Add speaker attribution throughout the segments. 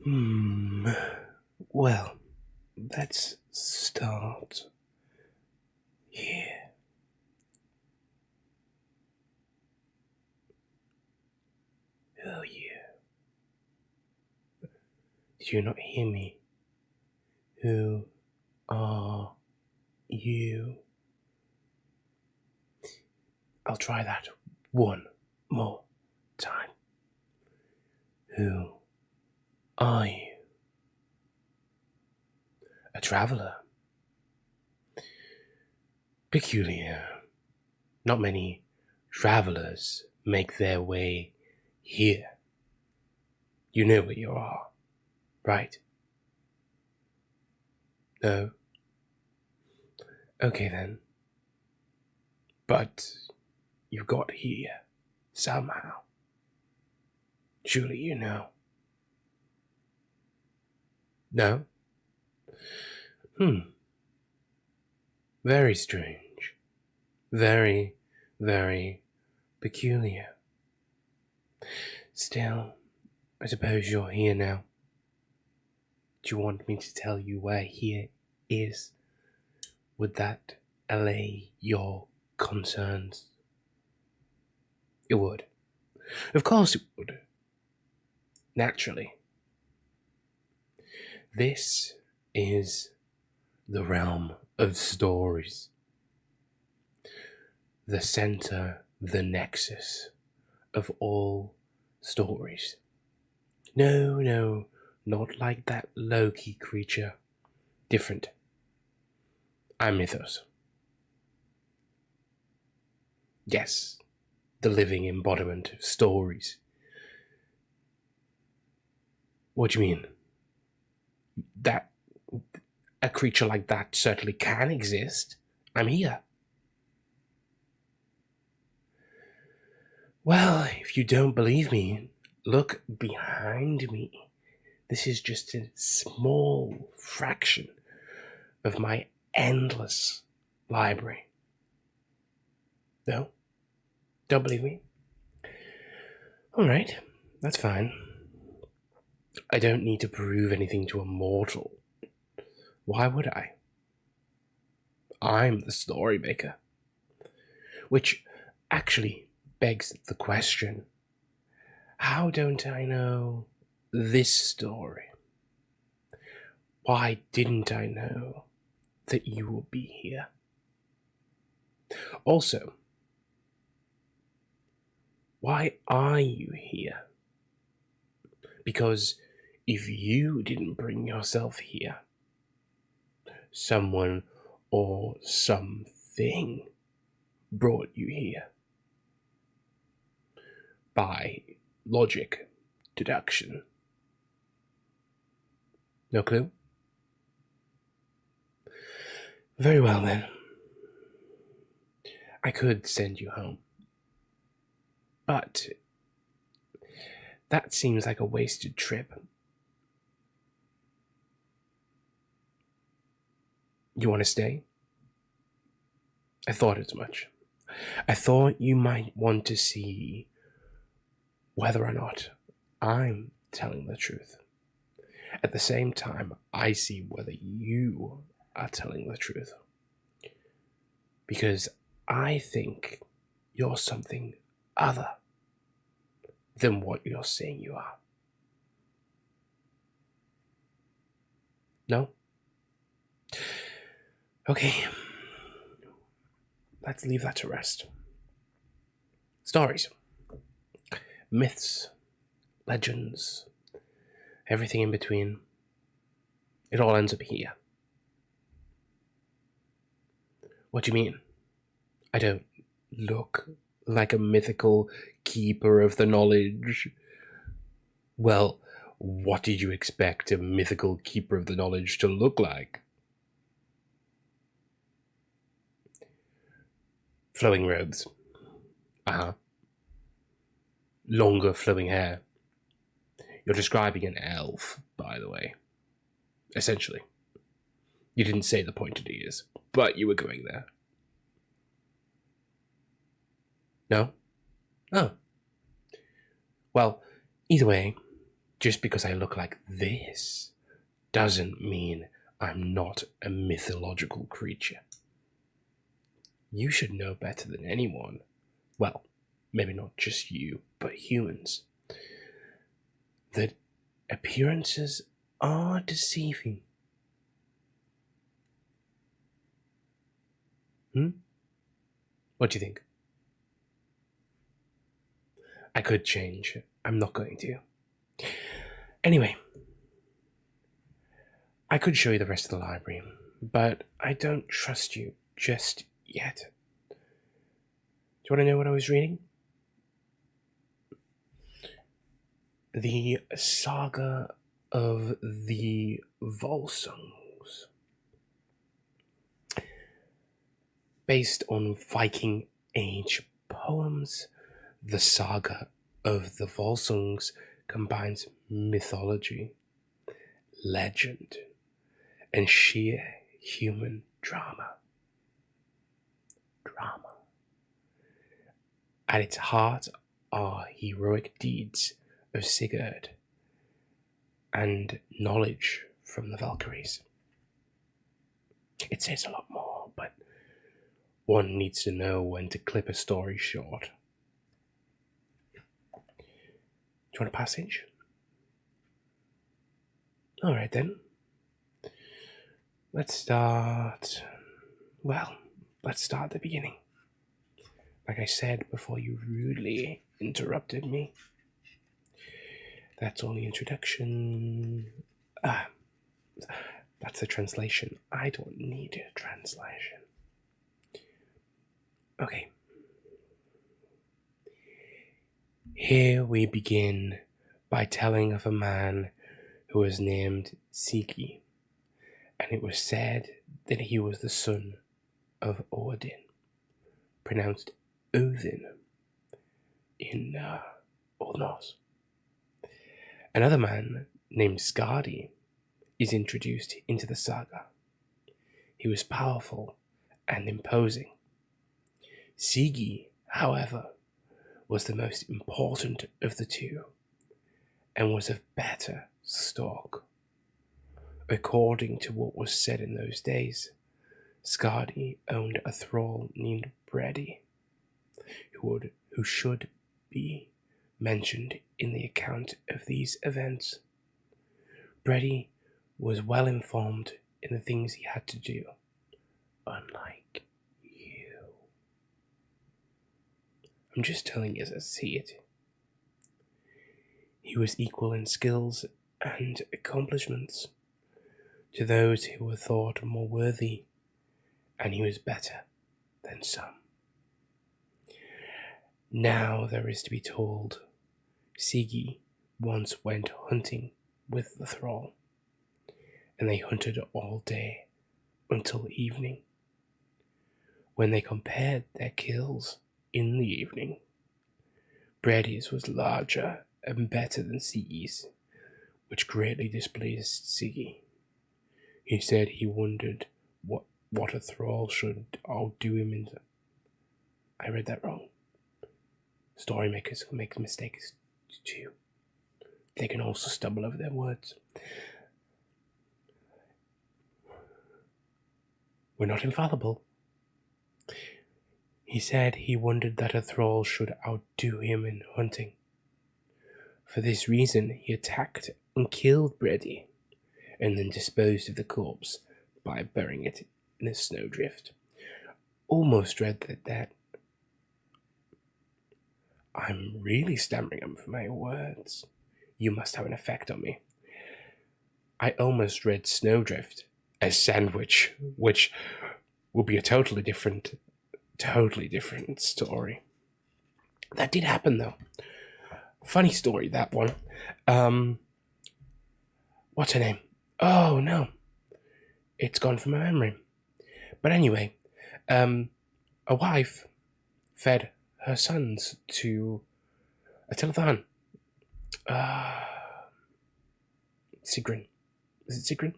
Speaker 1: Hmm. Well, let's start here. Who are you? Did you not hear me? Who are you? I'll try that one more time. Who are you? A traveller. Peculiar. Not many travellers make their way here. You know where you are, right? No? Okay then. But you got here somehow. Surely you know. No? Very strange. Very, very peculiar. Still, I suppose you're here now. Do you want me to tell you where here is? Would that allay your concerns? It would. Of course it would. Naturally. This is the realm of stories. The center, the nexus of all stories. No, not like that low-key creature. Different. I'm Mythos. Yes, the living embodiment of stories. What do you mean? That a creature like that certainly can exist. I'm here. Well, if you don't believe me, look behind me. This is just a small fraction of my endless library. No? Don't believe me? Alright, that's fine. I don't need to prove anything to a mortal. Why would I? I'm the story maker. Which actually begs the question, how don't I know this story? Why didn't I know that you will be here? Also, why are you here? Because if you didn't bring yourself here, someone or something brought you here. By logic, deduction. No clue? Very well then. I could send you home. But that seems like a wasted trip. You want to stay? I thought as much. I thought you might want to see whether or not I'm telling the truth. At the same time, I see whether you are telling the truth. Because I think you're something other than what you're saying you are. No? Okay. Let's leave that to rest. Stories. Myths. Legends. Everything in between. It all ends up here. What do you mean? I don't look like a mythical keeper of the knowledge. Well, what did you expect a mythical keeper of the knowledge to look like? Flowing robes. Longer flowing hair. You're describing an elf, by the way. Essentially. You didn't say the pointed ears, but you were going there. No? Oh. Well, either way, Just because I look like this doesn't mean I'm not a mythological creature. You should know better than anyone. Well, maybe not just you, but humans. That appearances are deceiving. What do you think? I could change. I'm not going to. Anyway, I could show you the rest of the library, but I don't trust you just yet. Do you want to know what I was reading? The Saga of the Volsungs. Based on Viking Age poems, the Saga of the Volsungs combines mythology, legend, and sheer human drama. At its heart are heroic deeds of Sigurd and knowledge from the Valkyries. It says a lot more, but one needs to know when to clip a story short. Do you want a passage? Alright then. Let's start at the beginning. Like I said before you rudely interrupted me. That's only introduction. That's the translation. I don't need a translation. Okay. Here we begin by telling of a man who was named Sigi, and it was said that he was the son of Odin, pronounced Odin in Old Norse. Another man named Skadi is introduced into the saga. He was powerful and imposing. Sigi, however, was the most important of the two and was of better stock. According to what was said in those days, Skadi owned a thrall named Bredi, who should be mentioned in the account of these events. Bredi was well informed in the things he had to do, unlike you. I'm just telling you as I see it. He was equal in skills and accomplishments to those who were thought more worthy, and he was better than some. Now there is to be told, Sigi once went hunting with the thrall, and they hunted all day until evening. When they compared their kills in the evening, Bredi's was larger and better than Sigi's, which greatly displeased Sigi. He said he wondered what a thrall should outdo him in. I read that wrong. Story makers can make mistakes too. They can also stumble over their words. We're not infallible. He said he wondered that a thrall should outdo him in hunting. For this reason, he attacked and killed Bredi, and then disposed of the corpse by burying it in a snowdrift. Almost read that. I'm really stammering over my words. You must have an effect on me. I almost read snowdrift as sandwich, which will be a totally different story. That did happen though. Funny story, that one. What's her name? Oh no, it's gone from my memory. But anyway, a wife fed her sons to a telethon. Sigrun. Is it Sigrun?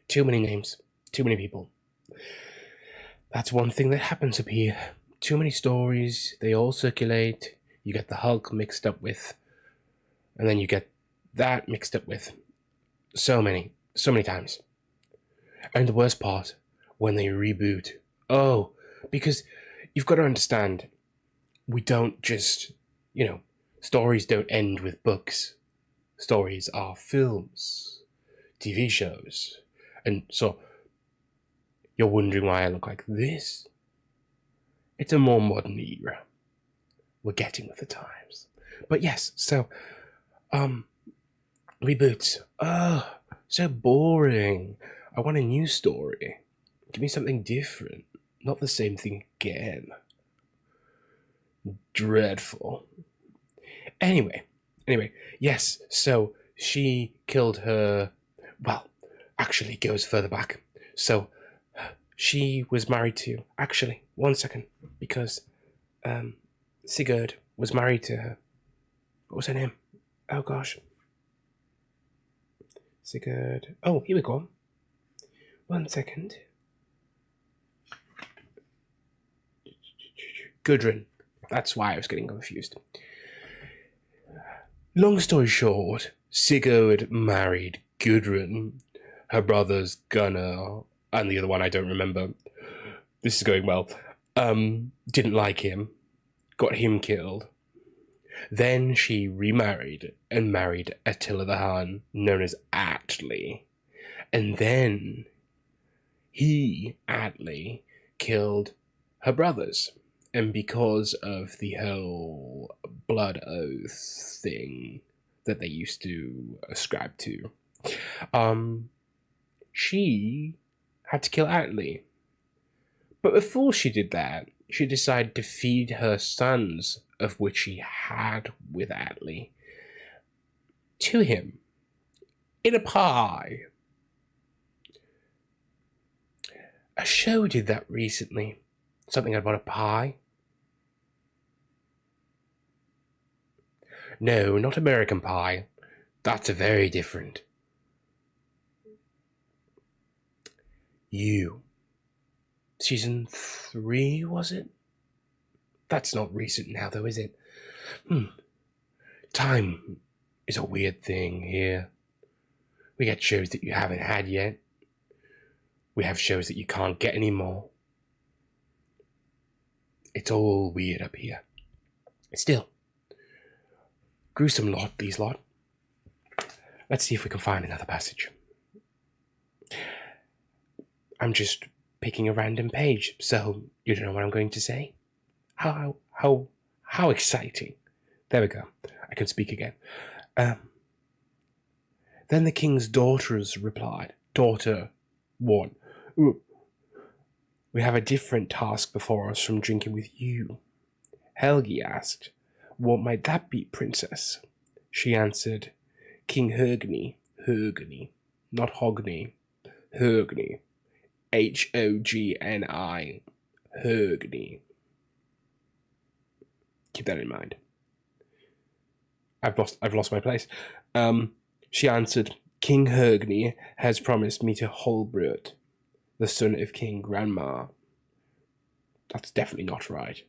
Speaker 1: Too many names. Too many people. That's one thing that happens up here. Too many stories. They all circulate. You get the Hulk mixed up with And then you get that mixed up with so many times. And the worst part, when they reboot. Oh, because you've got to understand, we don't just, stories don't end with books. Stories are films, TV shows. And so you're wondering why I look like this. It's a more modern era. We're getting with the times. But yes, so, reboots. Oh, so boring. I want a new story. Give me something different. Not the same thing again. Dreadful. Anyway, yes, so she killed her. Well, actually, it goes further back. So she was married to. Actually, 1 second, because Sigurd was married to her. What was her name? Oh gosh. Sigurd. Oh, here we go. 1 second. Gudrun. That's why I was getting confused. Long story short, Sigurd married Gudrun. Her brother's Gunnar, and the other one I don't remember. This is going well. Didn't like him. Got him killed. Then she remarried and married Attila the Hun, known as Atli. And then he, Atli, killed her brothers. And because of the whole blood oath thing that they used to ascribe to, she had to kill Atli. But before she did that, she decided to feed her sons, of which she had with Atli, to him in a pie. A show did that recently. Something about a pie. No, not American Pie. That's a very different. You. Season 3, was it? That's not recent now, though, is it? Time is a weird thing here. We get shows that you haven't had yet. We have shows that you can't get anymore. It's all weird up here. Still, gruesome lot, these lot. Let's see if we can find another passage. I'm just picking a random page, so you don't know what I'm going to say? How exciting. There we go. I can speak again. Then the king's daughters replied. Daughter 1. We have a different task before us from drinking with you. Helgi asked, what might that be, princess? She answered, King Hogni, not Hogni, Hogni, Hogni, Hogni. Keep that in mind. I've lost my place. She answered, King Hogni has promised me to Holbrut, the son of King Grandma. That's definitely not right.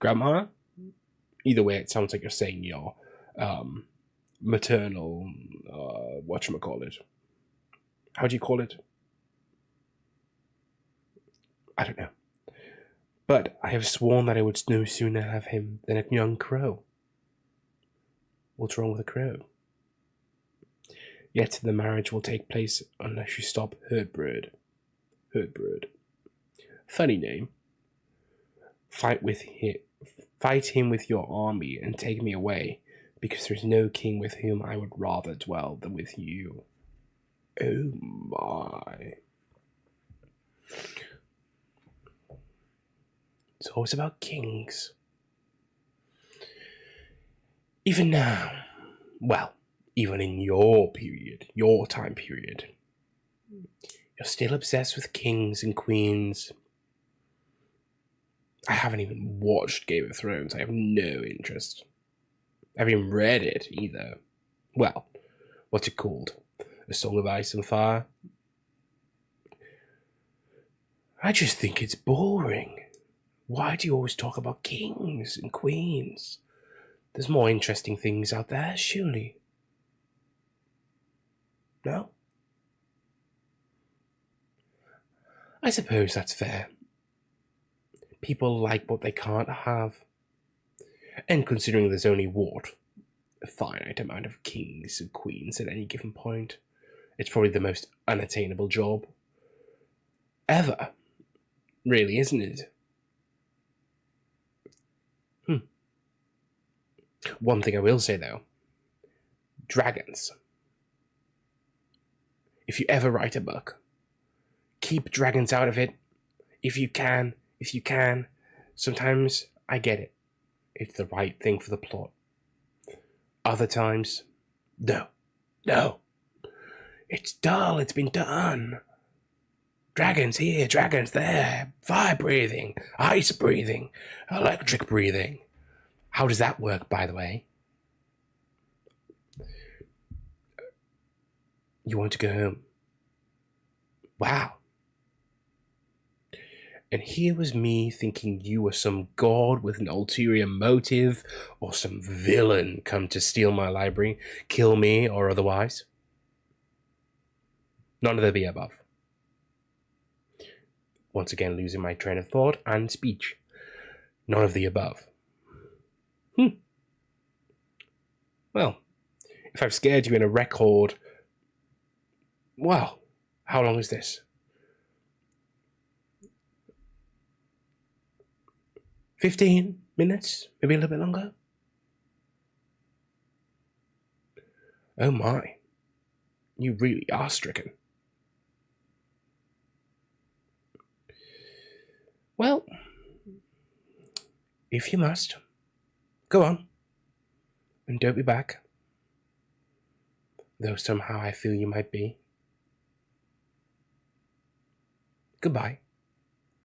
Speaker 1: Grandma? Either way, it sounds like you're saying your maternal, whatchamacallit. How do you call it? I don't know. But I have sworn that I would no sooner have him than a young crow. What's wrong with a crow? Yet the marriage will take place unless you stop Herdbird. Funny name. Fight him with your army and take me away, because there is no king with whom I would rather dwell than with you. Oh my. It's always about kings. Even now, well, even in your period, your time period, you're still obsessed with kings and queens. I haven't even watched Game of Thrones. I have no interest. I haven't even read it either. Well, what's it called? A Song of Ice and Fire? I just think it's boring. Why do you always talk about kings and queens? There's more interesting things out there, surely. No? I suppose that's fair. People like what they can't have. And considering there's only a finite amount of kings and queens at any given point, it's probably the most unattainable job ever. Really, isn't it? One thing I will say though, dragons. If you ever write a book, keep dragons out of it. If you can. Sometimes I get it. It's the right thing for the plot. Other times, no. It's dull, it's been done. Dragons here, dragons there, fire breathing, ice breathing, electric breathing. How does that work, by the way? You want to go home? Wow. And here was me thinking you were some god with an ulterior motive, or some villain come to steal my library, kill me, or otherwise. None of the above. Once again, losing my train of thought and speech. None of the above. Well, if I've scared you in a record... Well, how long is this? 15 minutes? Maybe a little bit longer? Oh my. You really are stricken. Well, if you must, go on. And don't be back. Though somehow I feel you might be. Goodbye.